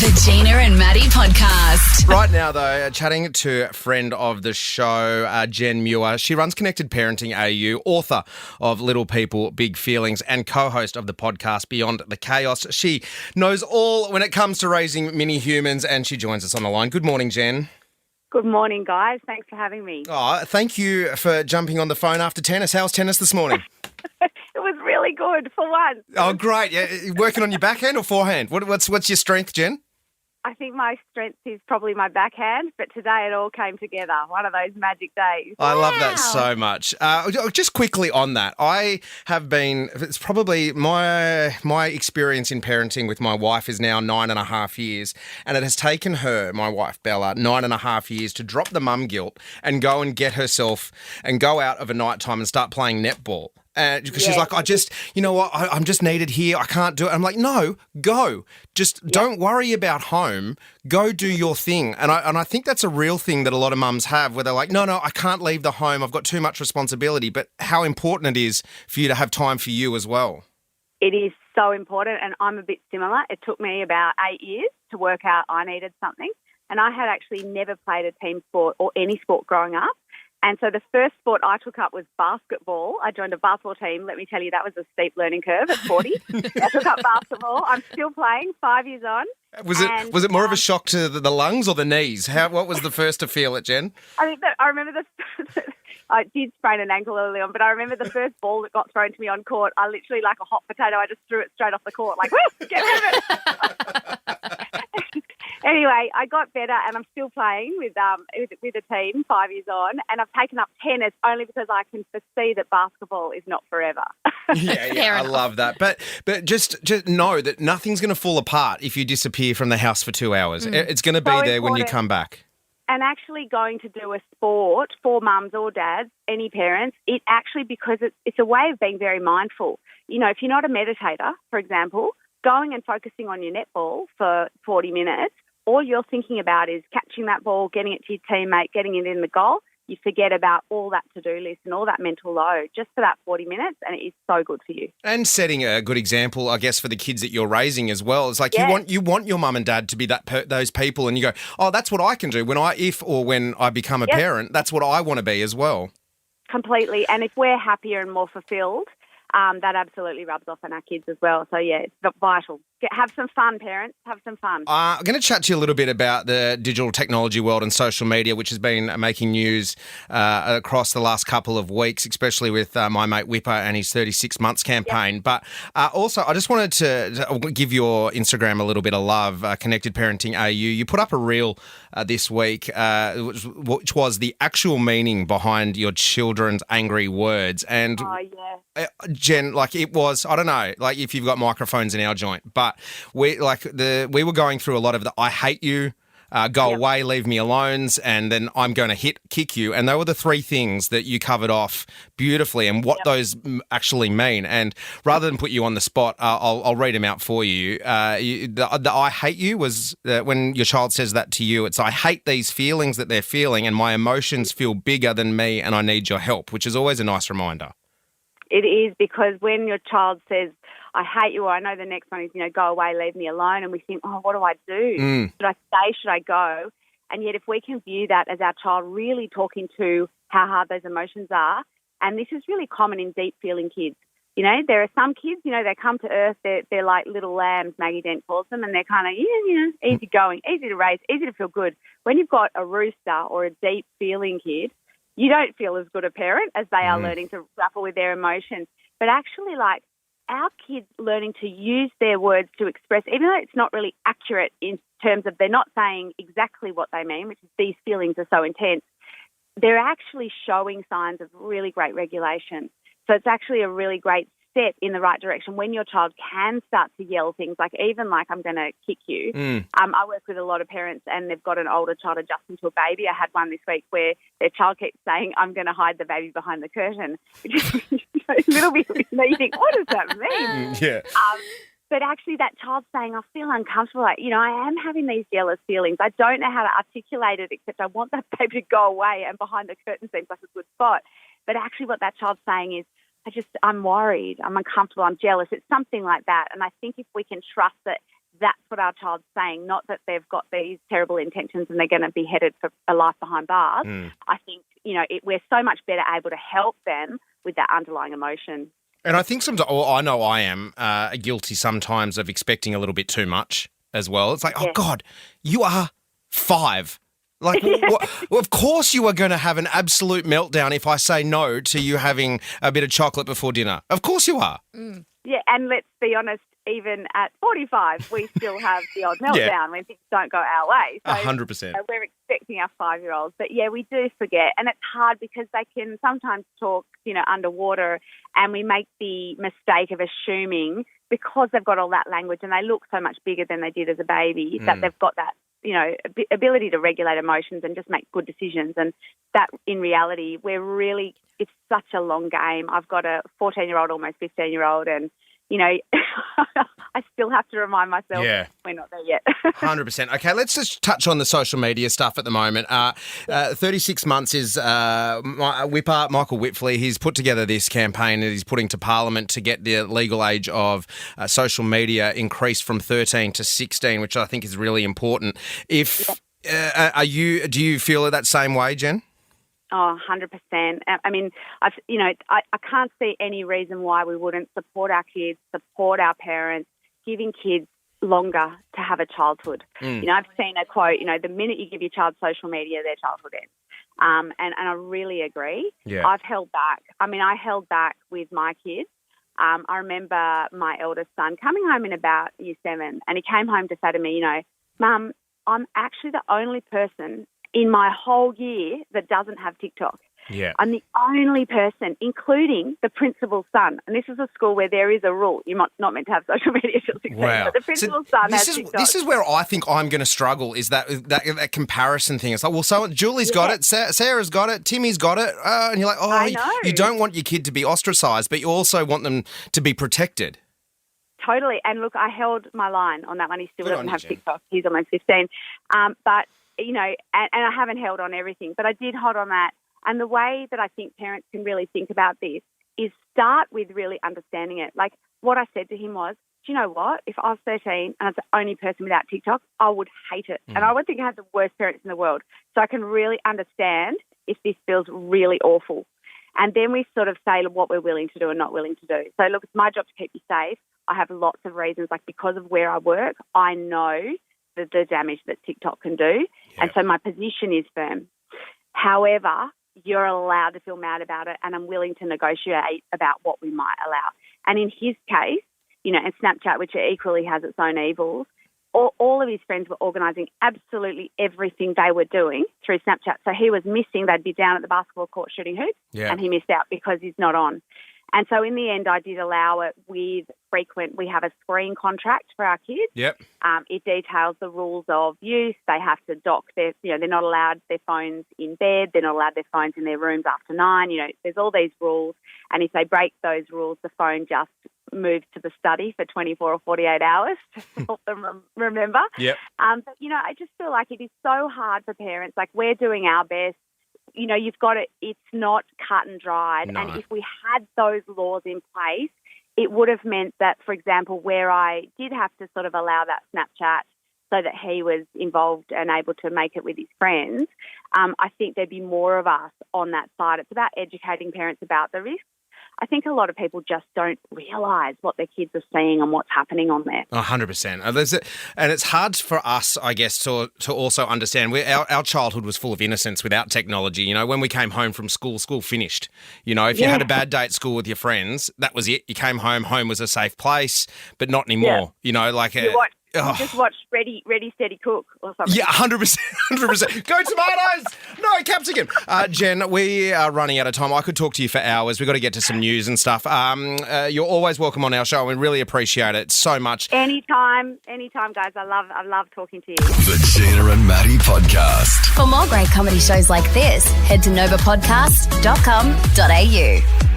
The Gina and Maddie podcast. Right now, though, chatting to a friend of the show, Jen Muir. She runs Connected Parenting AU, author of Little People, Big Feelings, and co-host of the podcast Beyond the Chaos. She knows all when it comes to raising mini humans, and she joins us on the line. Good morning, Jen. Good morning, guys. Thanks for having me. Oh, thank you for jumping on the phone after tennis. How's tennis this morning? It was really good for once. Oh, great. Yeah, working on your backhand or forehand? What's your strength, Jen? I think my strength is probably my backhand, but today it all came together. One of those magic days. I love that so much. Just quickly on that, it's probably my experience in parenting with my wife is now 9.5 years, and it has taken her, my wife Bella, 9.5 years to drop the mum guilt and go and get herself and go out of a night time and start playing netball. Because she's like, I'm just needed here. I can't do it. I'm like, no, go. Just don't worry about home. Go do your thing. And I think that's a real thing that a lot of mums have where they're like, no, I can't leave the home. I've got too much responsibility. But how important it is for you to have time for you as well. It is so important, and I'm a bit similar. It took me about 8 years to work out I needed something. And I had actually never played a team sport or any sport growing up. And so the first sport I took up was basketball. I joined a basketball team. Let me tell you, that was a steep learning curve at 40. I took up basketball. I'm still playing, 5 years on. Was it more of a shock to the lungs or the knees? What was the first to feel it, Jen? I remember I did sprain an ankle early on, but I remember the first ball that got thrown to me on court, I literally, like a hot potato, I just threw it straight off the court, like, woo, get rid of it. Anyway, I got better, and I'm still playing with a team 5 years on, and I've taken up tennis only because I can foresee that basketball is not forever. Yeah, I love that. But just know that nothing's going to fall apart if you disappear from the house for 2 hours. It's going to be there when you come back. And actually going to do a sport for mums or dads, any parents, it actually, because it's a way of being very mindful. You know, if you're not a meditator, for example, going and focusing on your netball for 40 minutes, all you're thinking about is catching that ball, getting it to your teammate, getting it in the goal. You forget about all that to-do list and all that mental load just for that 40 minutes, and it is so good for you. And setting a good example, I guess, for the kids that you're raising as well. It's like you want your mum and dad to be those people, and you go, oh, that's what I can do when I become a parent. That's what I want to be as well. Completely. And if we're happier and more fulfilled, that absolutely rubs off on our kids as well. So, yeah, it's vital. Have some fun, parents. Have some fun. I'm going to chat to you a little bit about the digital technology world and social media, which has been making news across the last couple of weeks, especially with my mate Whipper and his 36 months campaign. Yep. But also, I just wanted to give your Instagram a little bit of love, Connected Parenting AU. You put up a reel this week, which was the actual meaning behind your children's angry words. And Jen, it was, I don't know, if you've got microphones in our joint, but we were going through a lot of the I hate you, go away, leave me alone, and then I'm going to kick you. And they were the three things that you covered off beautifully and what those actually mean. And rather than put you on the spot, I'll read them out for you. The I hate you was when your child says that to you, it's I hate these feelings that they're feeling and my emotions feel bigger than me and I need your help, which is always a nice reminder. It is, because when your child says, I hate you, or I know the next one is, go away, leave me alone, and we think, oh, what do I do? Should I stay? Should I go? And yet if we can view that as our child really talking to how hard those emotions are, and this is really common in deep-feeling kids. There are some kids, they come to earth, they're like little lambs, Maggie Dent calls them, and they're kind of, easy going, easy to raise, easy to feel good. When you've got a rooster or a deep-feeling kid, you don't feel as good a parent as they are learning to grapple with their emotions. But actually, our kids learning to use their words to express, even though it's not really accurate in terms of they're not saying exactly what they mean, which is these feelings are so intense, they're actually showing signs of really great regulation. So it's actually a really great step in the right direction when your child can start to yell things even I'm going to kick you. I work with a lot of parents and they've got an older child adjusting to a baby. I had one this week where their child keeps saying, I'm going to hide the baby behind the curtain, which is a little bit misleading. What does that mean? Yeah. But actually that child's saying, I feel uncomfortable. I am having these jealous feelings. I don't know how to articulate it, except I want that baby to go away, and behind the curtain seems like a good spot. But actually what that child's saying is, I'm worried, I'm uncomfortable, I'm jealous. It's something like that. And I think if we can trust that that's what our child's saying, not that they've got these terrible intentions and they're going to be headed for a life behind bars. I think, we're so much better able to help them with that underlying emotion. And I think sometimes, I know I am guilty sometimes of expecting a little bit too much as well. It's like, oh, God, you are 5. Like, well, of course you are going to have an absolute meltdown if I say no to you having a bit of chocolate before dinner. Of course you are. Yeah, and let's be honest, even at 45, we still have the odd meltdown when things don't go our way. So 100%. We're expecting our 5-year-olds. But, yeah, we do forget. And it's hard because they can sometimes talk, underwater, and we make the mistake of assuming because they've got all that language and they look so much bigger than they did as a baby that they've got that, ability to regulate emotions and just make good decisions. And that, in reality, it's such a long game. I've got a 14-year-old, almost 15-year-old, and I still have to remind myself we're not there yet. 100%. Okay, let's just touch on the social media stuff at the moment. 36 months is Whipper, Michael Whitfley. He's put together this campaign that he's putting to Parliament to get the legal age of social media increased from 13 to 16, which I think is really important. Do you feel it that same way, Jen? Oh, 100%. I mean, I can't see any reason why we wouldn't support our kids, support our parents, giving kids longer to have a childhood. I've seen a quote, the minute you give your child social media, their childhood ends. And I really agree. Yeah. I've held back. I held back with my kids. I remember my eldest son coming home in about year 7, and he came home to say to me, Mum, I'm actually the only person in my whole year that doesn't have TikTok. Yeah. I'm the only person, including the principal's son. And this is a school where there is a rule. You're not meant to have social media till 16. Wow. But the principal's son has TikTok. This is where I think I'm going to struggle, is that comparison thing. It's like, well, so Julie's got it, Sarah's got it, Timmy's got it. And you're like, I know. You don't want your kid to be ostracised, but you also want them to be protected. Totally. And look, I held my line on that one. He still doesn't have TikTok. He's almost 15. But and I haven't held on everything, but I did hold on that. And the way that I think parents can really think about this is start with really understanding it. Like what I said to him was, do you know what? If I was 13 and I was the only person without TikTok, I would hate it. And I would think I had the worst parents in the world. So I can really understand if this feels really awful. And then we sort of say what we're willing to do and not willing to do. So look, it's my job to keep you safe. I have lots of reasons, like because of where I work, I know the damage that TikTok can do. And so my position is firm. However, you're allowed to feel mad about it, and I'm willing to negotiate about what we might allow. And in his case, and Snapchat, which equally has its own evils, all of his friends were organising absolutely everything they were doing through Snapchat. So he was missing. They'd be down at the basketball court shooting hoops, and he missed out because he's not on. And so in the end, I did allow it with frequent. We have a screen contract for our kids. Yep. It details the rules of use. They have to dock they're not allowed their phones in bed. They're not allowed their phones in their rooms after 9. There's all these rules. And if they break those rules, the phone just moves to the study for 24 or 48 hours to help them remember. Yep. But, I just feel like it is so hard for parents. Like, we're doing our best. You've got it. It's not cut and dried. No. And if we had those laws in place, it would have meant that, for example, where I did have to sort of allow that Snapchat so that he was involved and able to make it with his friends, I think there'd be more of us on that side. It's about educating parents about the risks. I think a lot of people just don't realise what their kids are seeing and what's happening on there. 100%. And it's hard for us, I guess, to also understand. Our childhood was full of innocence without technology. When we came home from school finished. If you had a bad day at school with your friends, that was it. You came home was a safe place, but not anymore. You just watch Ready, Steady, Cook or something. Yeah, 100%. 100%. Go Tomatoes! No, capsicum. Jen, we are running out of time. I could talk to you for hours. We've got to get to some news and stuff. You're always welcome on our show. We really appreciate it so much. Anytime, guys. I love talking to you. The Gina and Maddie Podcast. For more great comedy shows like this, head to novapodcast.com.au.